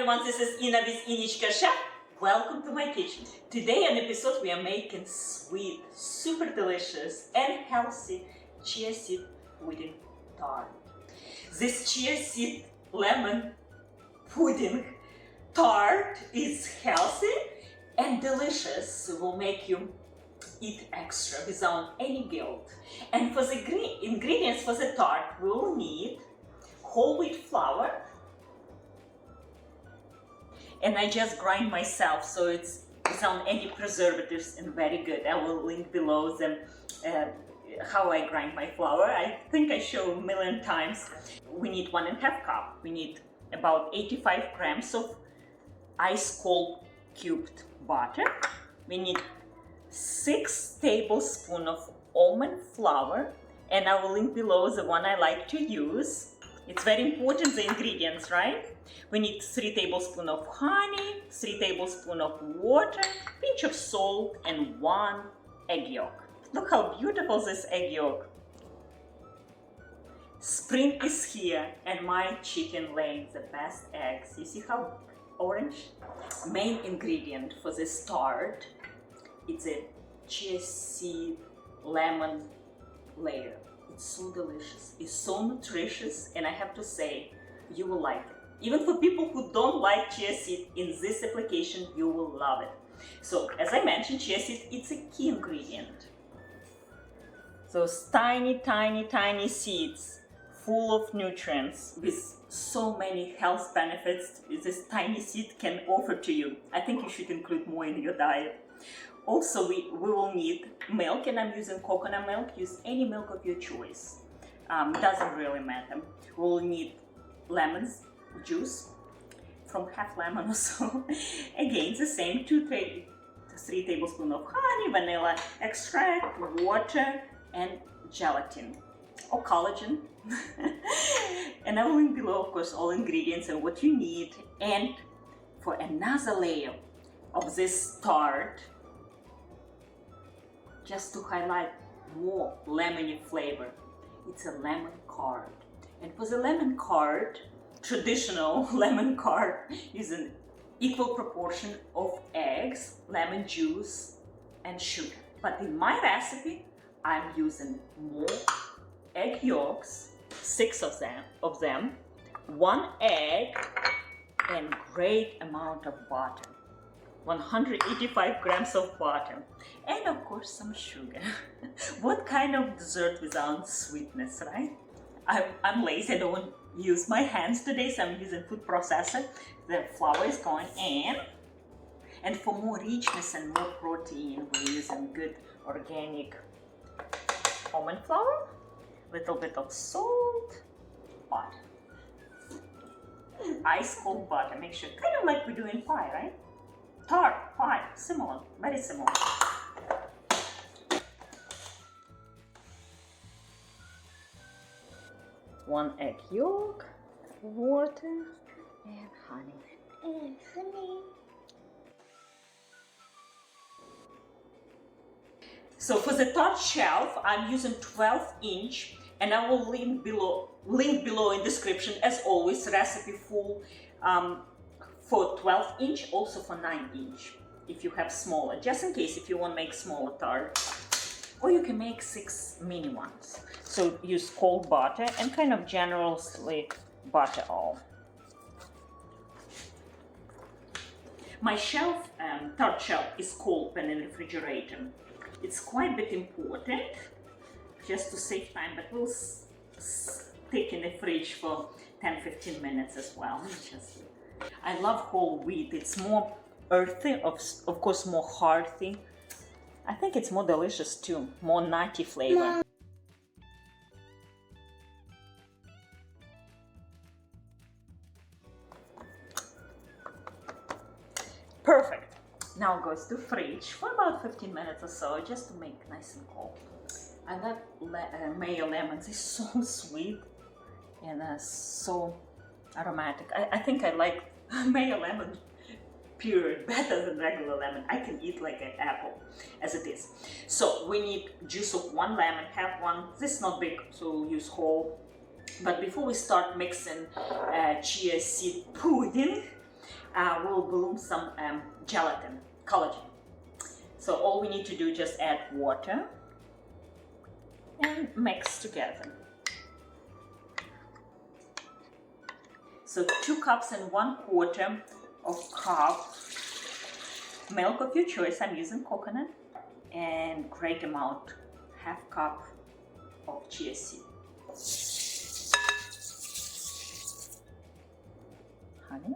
everyone, this is Ina with Innichkachef. Welcome to my kitchen. Today on episode we are making sweet, super delicious and healthy chia seed pudding tart. This chia seed lemon pudding tart is healthy and delicious, will make you eat extra without any guilt. And for the ingredients for the tart, we will need whole wheat flour, and I just grind myself, so it's without any preservatives and very good. I will link below them how I grind my flour. I think I show a million times. We need 1.5 cup. We need about 85 grams of ice cold cubed butter. We need 6 tablespoons of almond flour, and I will link below the one I like to use. It's very important, the ingredients, right? We need 3 tablespoons of honey, 3 tablespoons of water, pinch of salt, and 1 egg yolk. Look how beautiful this egg yolk. Spring is here and my chicken laying the best eggs. You see how orange? Main ingredient for this tart, it's a chia seed lemon layer. It's so delicious, it's so nutritious, and I have to say, you will like it. Even for people who don't like chia seed, in this application, you will love it. So, as I mentioned, chia seed, it's a key ingredient. Those tiny, tiny, tiny seeds, full of nutrients, with so many health benefits this tiny seed can offer to you. I think you should include more in your diet. Also, we will need milk, and I'm using coconut milk. Use any milk of your choice. Doesn't really matter. We'll need lemons juice from half lemon or so. Again, the same 3 tablespoons of honey, vanilla extract, water, and gelatin or collagen. And I will link below, of course, all ingredients and what you need. And for another layer of this tart, just to highlight more lemony flavor, it's a lemon curd. And for the lemon curd, traditional lemon curd is an equal proportion of eggs, lemon juice, and sugar. But in my recipe, I'm using more egg yolks, 6 of them, 1 egg, and great amount of butter. 185 grams of butter, and of course some sugar. What kind of dessert without sweetness, right? I'm lazy, I don't use my hands today, so I'm using food processor. The flour is going in, and for more richness and more protein, we're using good organic almond flour, little bit of salt, butter, ice cold butter. Make sure, kind of like we do in pie, right? Tart, pie, similar, very similar. One egg yolk, water, and honey. So for the tart shelf, I'm using 12-inch, and I will link below in description, as always, recipe full. For 12-inch, also for 9-inch, if you have smaller, just in case if you want to make smaller tart. Or you can make 6 mini ones. So use cold butter and kind of generously butter all. My shelf, tart shelf, is cold when in the refrigerator. It's quite a bit important, just to save time, but we'll stick in the fridge for 10-15 minutes as well. I love whole wheat. It's more earthy, of course more hearty. I think it's more delicious too, more nutty flavor. Perfect. Now it goes to fridge for about 15 minutes or so, just to make nice and cold. I love mayo lemons. It's so sweet and so aromatic. I think I like mayo lemon period better than regular lemon. I can eat like an apple as it is. So we need juice of 1 lemon, half one. This is not big, so we'll use whole. But before we start mixing chia seed pudding, we'll bloom some gelatin, collagen. So all we need to do is just add water and mix together. So 2 cups and 1/4 of cup milk of your choice. I'm using coconut, and great amount, 1/2 cup of chia seed. Honey.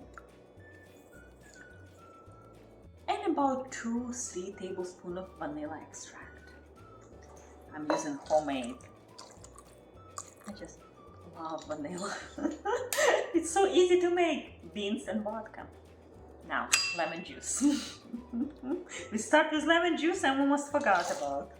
And about 2-3 tablespoons of vanilla extract. I'm using homemade. I just love vanilla. It's so easy to make. Beans and vodka. Now, lemon juice. We start with lemon juice I almost forgot about.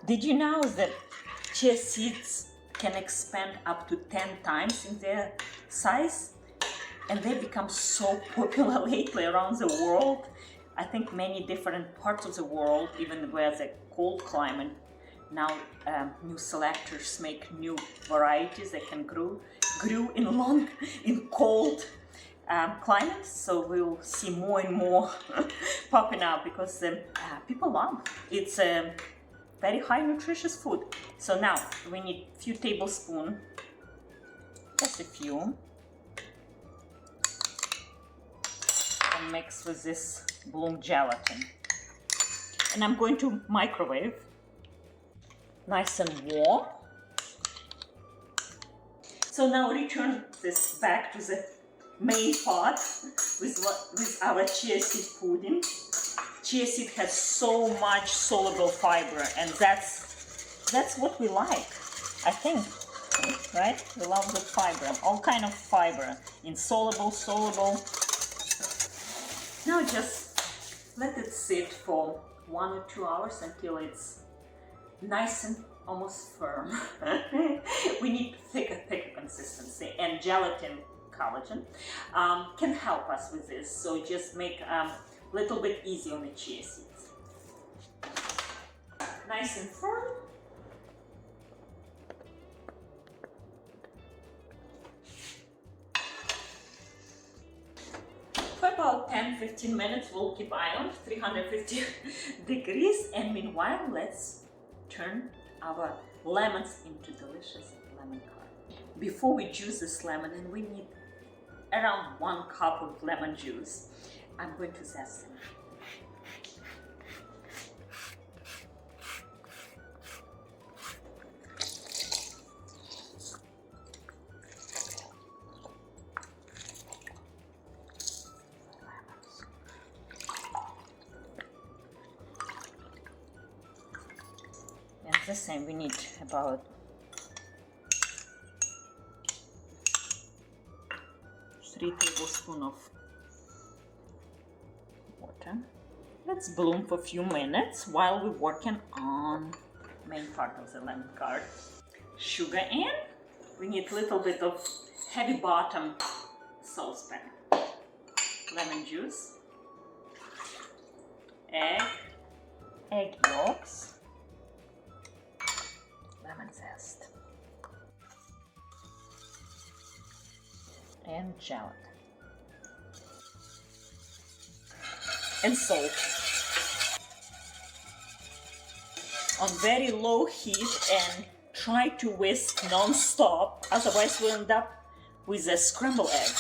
Did you know that chia seeds can expand up to 10 times in their size? And they become so popular lately around the world. I think many different parts of the world, even where the cold climate, now new selectors make new varieties that can grow in cold climates. So we'll see more and more popping up because people love it. It's a very high nutritious food. So now we need a few tablespoons, just a few, and mix with this bloom gelatin. And I'm going to microwave, nice and warm. So now return this back to the main pot with our chia seed pudding. Chia seed has so much soluble fiber, and that's what we like, I think, right? We love the fiber, all kind of fiber, insoluble, soluble. Now just let it sit for 1 or 2 hours until it's nice and almost firm. We need thicker consistency, and gelatin, collagen, can help us with this. So just make little bit easy on the chia seeds. Nice and firm. For about 10-15 minutes we'll keep eye on 350 degrees, and meanwhile let's turn our lemons into delicious lemon curd. Before we juice this lemon, and we need around 1 cup of lemon juice, I'm going to zest them. And the same, we need about 3 tablespoons of water. Let's bloom for a few minutes while we're working on main part of the lemon curd. Sugar in. We need a little bit of heavy bottom saucepan. Lemon juice. Egg yolks. Lemon zest. And gelatin. And salt. On very low heat, and try to whisk non-stop, otherwise we'll end up with a scrambled egg.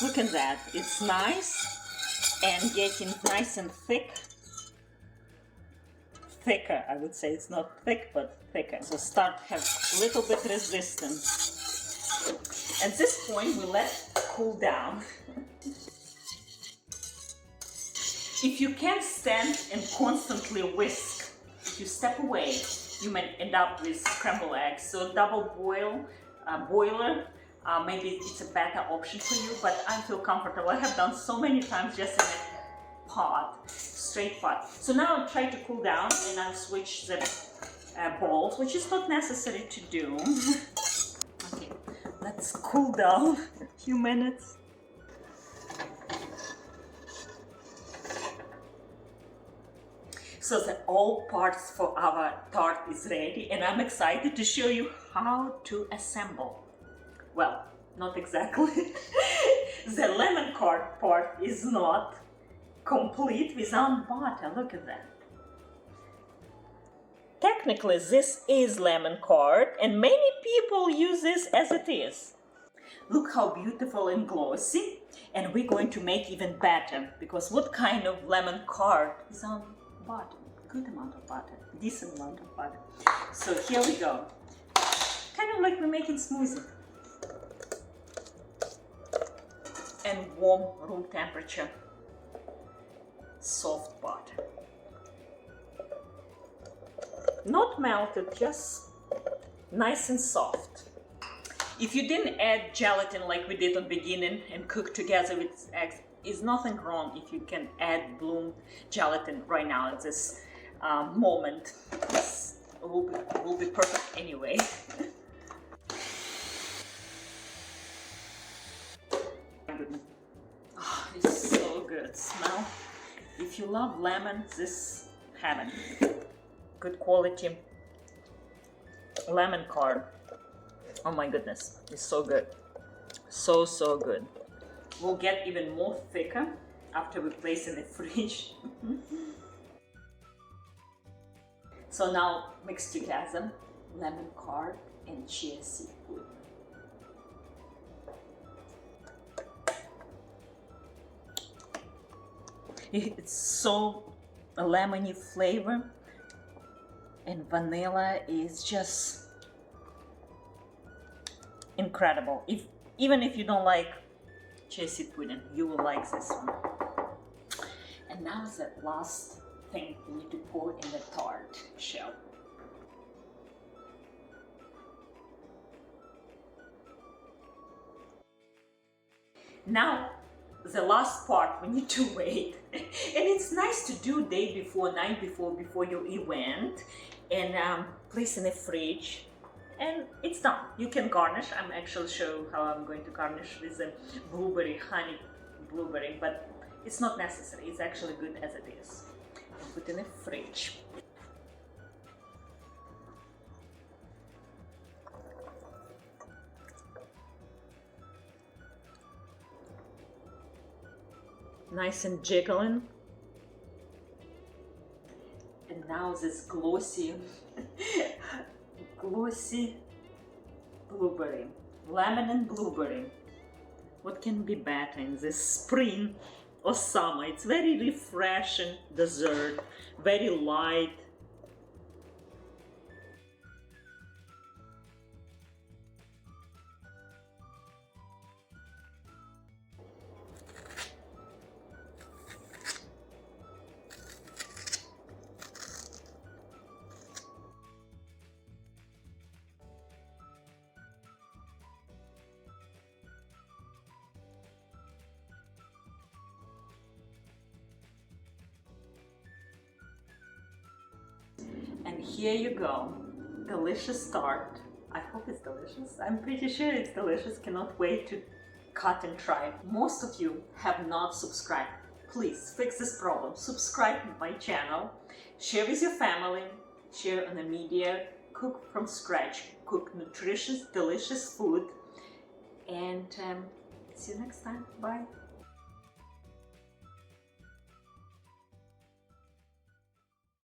Look at that, it's nice and getting nice and thick. Thicker, I would say. It's not thick, but thicker. So start have a little bit resistance. At this point, we let it cool down. If you can't stand and constantly whisk, if you step away, you might end up with scrambled eggs. So double boil, boiler, maybe it's a better option for you, but I feel comfortable. I have done so many times just in a pot, straight pot. So now I'll try to cool down, and I'll switch the bowls, which is not necessary to do. Okay, let's cool down. few minutes. So the all parts for our tart is ready, and I'm excited to show you how to assemble. Well, not exactly. The lemon curd part is not complete without butter. Look at that. Technically, this is lemon curd, and many people use this as it is. Look how beautiful and glossy, and we're going to make even better, because what kind of lemon curd is on butter? Good amount of butter, decent amount of butter. So here we go. Kind of like we're making smoothie. And warm room temperature, soft butter. Not melted, just nice and soft. If you didn't add gelatin like we did on the beginning and cook together with eggs, is nothing wrong if you can add bloom gelatin right now at this moment. This will be perfect anyway. Oh, it's so good. Smell. If you love lemon, this heaven. Good quality lemon curd. Oh my goodness, it's so good. So good. We'll get even more thicker after we place in the fridge. So now mix together lemon curd and chia seed pudding. It's so a lemony flavor, and vanilla is just incredible. Even if you don't like chia seed pudding, you will like this one. And now the last thing you need to pour in the tart shell. Now the last part we need to wait, and it's nice to do day before, night before your event, and place in the fridge, and it's done. You can garnish. I'm actually show how I'm going to garnish with the blueberry, honey blueberry, but it's not necessary. It's actually good as it is. And put in the fridge. Nice and jiggling. And now this glossy blueberry, lemon and blueberry. What can be better in this spring or summer? It's very refreshing dessert, very light. And here you go, delicious tart. I hope it's delicious. I'm pretty sure it's delicious. Cannot wait to cut and try. Most of you have not subscribed. Please fix this problem. Subscribe to my channel. Share with your family. Share on the media. Cook from scratch. Cook nutritious, delicious food. And see you next time. Bye.